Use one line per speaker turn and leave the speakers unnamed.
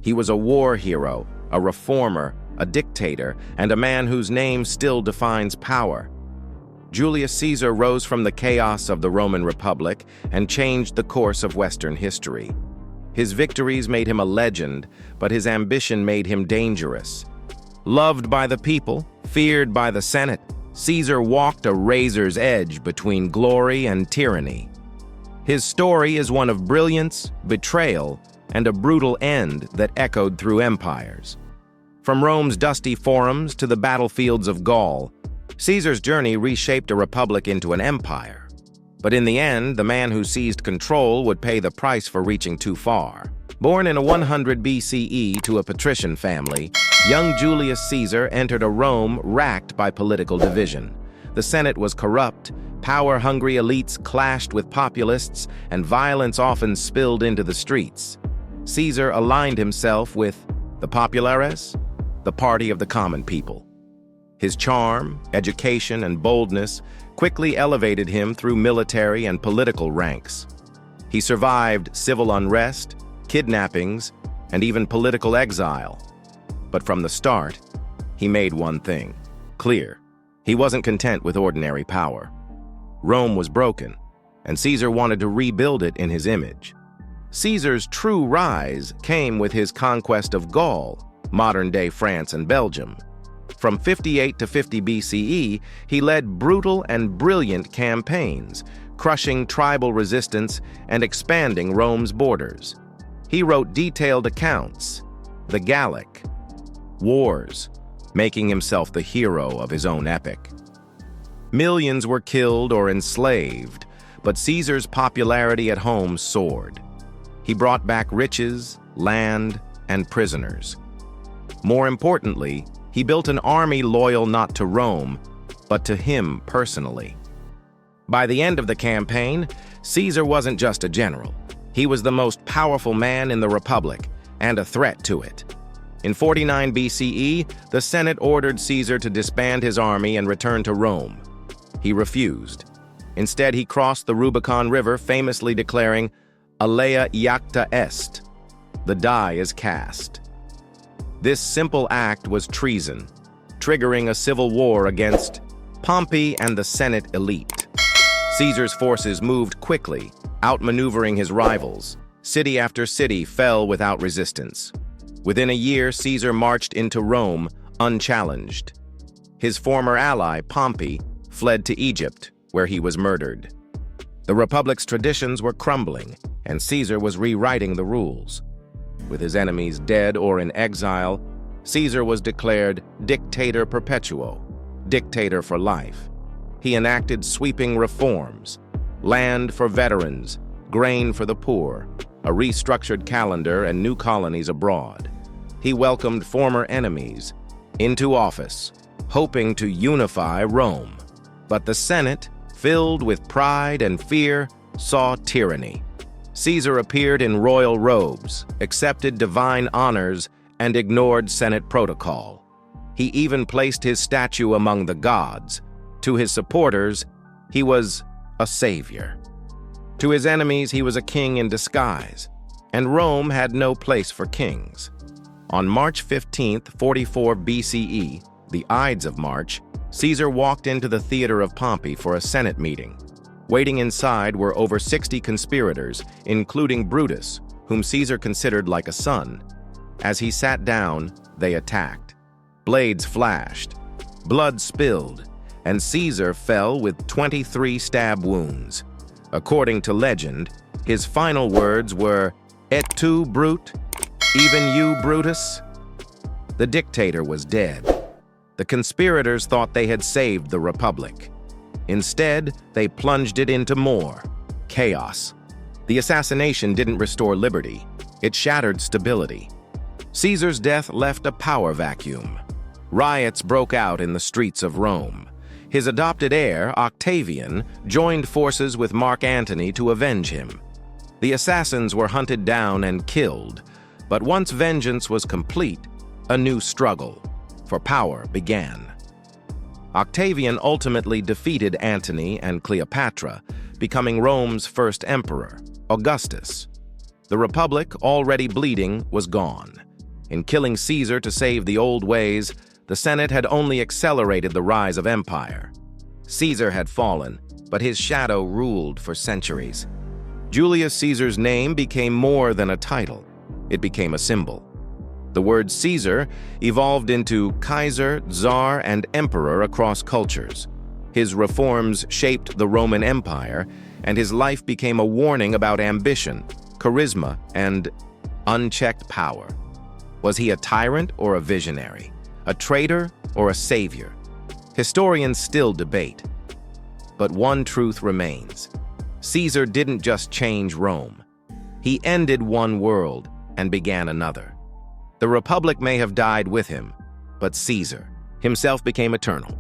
He was a war hero, a reformer, a dictator, and a man whose name still defines power. Julius Caesar rose from the chaos of the Roman Republic and changed the course of Western history. His victories made him a legend, but his ambition made him dangerous. Loved by the people, feared by the Senate, Caesar walked a razor's edge between glory and tyranny. His story is one of brilliance, betrayal, and a brutal end that echoed through empires. From Rome's dusty forums to the battlefields of Gaul, Caesar's journey reshaped a republic into an empire. But in the end, the man who seized control would pay the price for reaching too far. Born in 100 BCE to a patrician family, young Julius Caesar entered a Rome racked by political division. The Senate was corrupt, power-hungry elites clashed with populists, and violence often spilled into the streets. Caesar aligned himself with the populares, the party of the common people. His charm, education, and boldness quickly elevated him through military and political ranks. He survived civil unrest, kidnappings, and even political exile. But from the start, he made one thing clear. He wasn't content with ordinary power. Rome was broken, and Caesar wanted to rebuild it in his image. Caesar's true rise came with his conquest of Gaul, modern-day France and Belgium. From 58 to 50 BCE, he led brutal and brilliant campaigns, crushing tribal resistance and expanding Rome's borders. He wrote detailed accounts, the Gallic Wars, making himself the hero of his own epic. Millions were killed or enslaved, but Caesar's popularity at home soared. He brought back riches, land, and prisoners. More importantly, he built an army loyal not to Rome, but to him personally. By the end of the campaign, Caesar wasn't just a general. He was the most powerful man in the Republic and a threat to it. In 49 BCE, the Senate ordered Caesar to disband his army and return to Rome. He refused. Instead, he crossed the Rubicon River, famously declaring, "Alea iacta est," the die is cast. This simple act was treason, triggering a civil war against Pompey and the Senate elite. Caesar's forces moved quickly, outmaneuvering his rivals. City after city fell without resistance. Within a year, Caesar marched into Rome unchallenged. His former ally, Pompey, fled to Egypt, where he was murdered. The Republic's traditions were crumbling, and Caesar was rewriting the rules. With his enemies dead or in exile, Caesar was declared dictator perpetuo, dictator for life. He enacted sweeping reforms: land for veterans, grain for the poor, a restructured calendar, and new colonies abroad. He welcomed former enemies into office, hoping to unify Rome. But the Senate, filled with pride and fear, saw tyranny. Caesar appeared in royal robes, accepted divine honors, and ignored Senate protocol. He even placed his statue among the gods. To his supporters, he was a savior. To his enemies, he was a king in disguise, and Rome had no place for kings. On March 15th, 44 BCE, the Ides of March, Caesar walked into the theater of Pompey for a Senate meeting. Waiting inside were over 60 conspirators, including Brutus, whom Caesar considered like a son. As he sat down, they attacked. Blades flashed, blood spilled, and Caesar fell with 23 stab wounds. According to legend, his final words were, "Et tu, Brute? Even you, Brutus?" The dictator was dead. The conspirators thought they had saved the Republic. Instead, they plunged it into more chaos. The assassination didn't restore liberty. It shattered stability. Caesar's death left a power vacuum. Riots broke out in the streets of Rome. His adopted heir, Octavian, joined forces with Mark Antony to avenge him. The assassins were hunted down and killed, but once vengeance was complete, a new struggle for power began. Octavian ultimately defeated Antony and Cleopatra, becoming Rome's first emperor, Augustus. The Republic, already bleeding, was gone. In killing Caesar to save the old ways, the Senate had only accelerated the rise of empire. Caesar had fallen, but his shadow ruled for centuries. Julius Caesar's name became more than a title. It became a symbol. The word Caesar evolved into Kaiser, Tsar, and Emperor across cultures. His reforms shaped the Roman Empire, and his life became a warning about ambition, charisma, and unchecked power. Was he a tyrant or a visionary? A traitor or a savior? Historians still debate. But one truth remains. Caesar didn't just change Rome. He ended one world and began another. The Republic may have died with him, but Caesar himself became eternal.